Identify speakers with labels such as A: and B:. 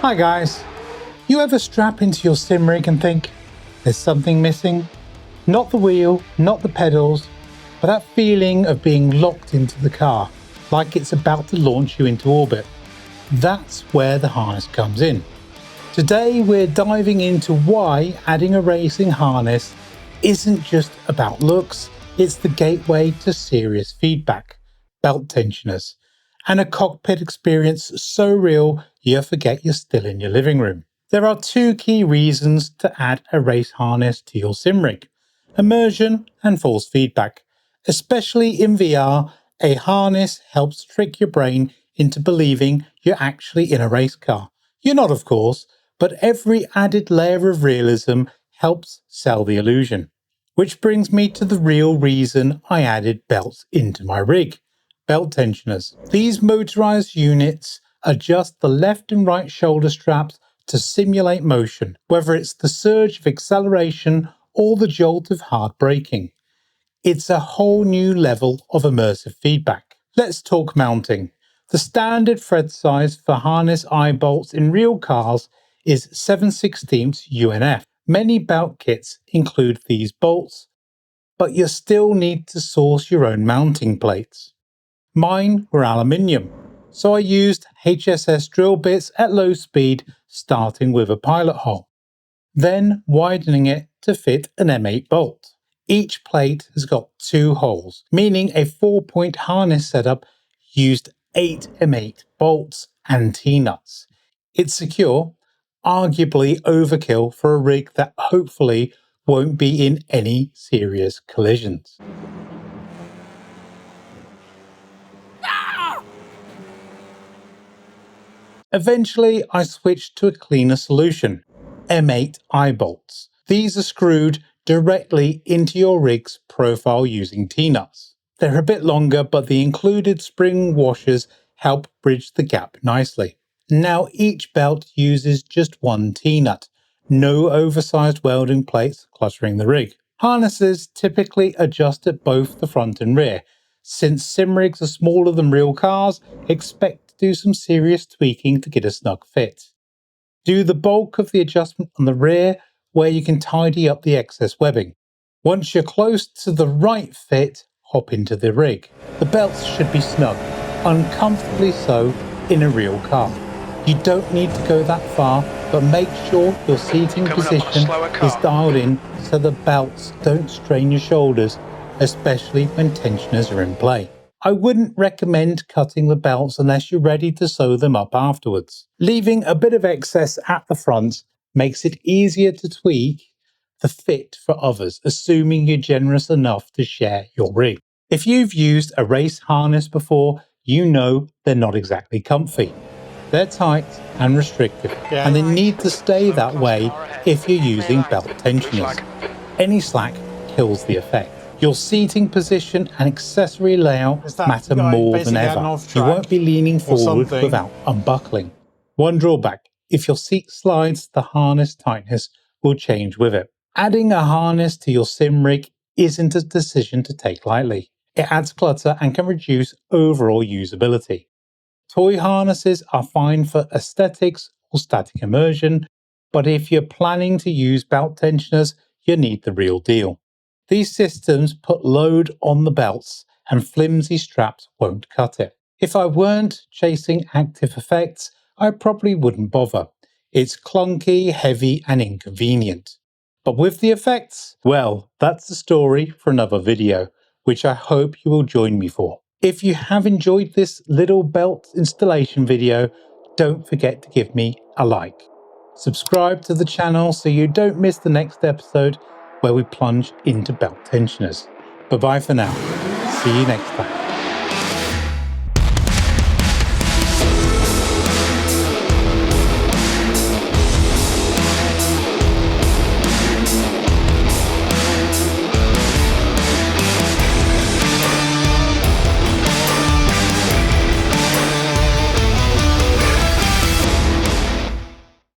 A: Hi guys, you ever strap into your sim rig and think, there's something missing? Not the wheel, not the pedals, but that feeling of being locked into the car, like it's about to launch you into orbit. That's where the harness comes in. Today we're diving into why adding a racing harness isn't just about looks, it's the gateway to serious feedback, belt tensioners, and a cockpit experience so real you forget you're still in your living room. There are two key reasons to add a race harness to your sim rig: immersion and force feedback. Especially in VR, a harness helps trick your brain into believing you're actually in a race car. You're not, of course, but every added layer of realism helps sell the illusion. Which brings me to the real reason I added belts into my rig: belt tensioners. These motorized units adjust the left and right shoulder straps to simulate motion, whether it's the surge of acceleration or the jolt of hard braking. It's a whole new level of immersive feedback. Let's talk mounting. The standard thread size for harness eye bolts in real cars is 7/16 UNF. Many belt kits include these bolts, but you still need to source your own mounting plates. Mine were aluminium, so I used HSS drill bits at low speed, starting with a pilot hole, then widening it to fit an M8 bolt. Each plate has got 2 holes, meaning a 4-point harness setup used 8 M8 bolts and T-nuts. It's secure, arguably overkill for a rig that hopefully won't be in any serious collisions. Eventually, I switched to a cleaner solution: M8 eye bolts. These are screwed directly into your rig's profile using T-nuts. They're a bit longer, but the included spring washers help bridge the gap nicely. Now each belt uses just one T-nut, no oversized welding plates cluttering the rig. Harnesses typically adjust at both the front and rear. Since sim rigs are smaller than real cars, expect to do some serious tweaking to get a snug fit. Do the bulk of the adjustment on the rear, where you can tidy up the excess webbing. Once you're close to the right fit, hop into the rig. The belts should be snug, uncomfortably so in a real car. You don't need to go that far, but make sure your seating position is dialed in so the belts don't strain your shoulders, especially when tensioners are in play. I wouldn't recommend cutting the belts unless you're ready to sew them up afterwards. Leaving a bit of excess at the front makes it easier to tweak the fit for others, assuming you're generous enough to share your rig. If you've used a race harness before, you know they're not exactly comfy. They're tight and restrictive, and they need to stay that way if you're using belt tensioners. Any slack kills the effect. Your seating position and accessory layout matter more than ever. You won't be leaning forward without unbuckling. One drawback: if your seat slides, the harness tightness will change with it. Adding a harness to your sim rig isn't a decision to take lightly. It adds clutter and can reduce overall usability. Toy harnesses are fine for aesthetics or static immersion, but if you're planning to use belt tensioners, you need the real deal. These systems put load on the belts, and flimsy straps won't cut it. If I weren't chasing active effects, I probably wouldn't bother. It's clunky, heavy, and inconvenient. But with the effects, well, that's the story for another video, which I hope you will join me for. If you have enjoyed this little belt installation video, don't forget to give me a like. Subscribe to the channel so you don't miss the next episode where we plunge into belt tensioners. Bye bye for now. See you next time.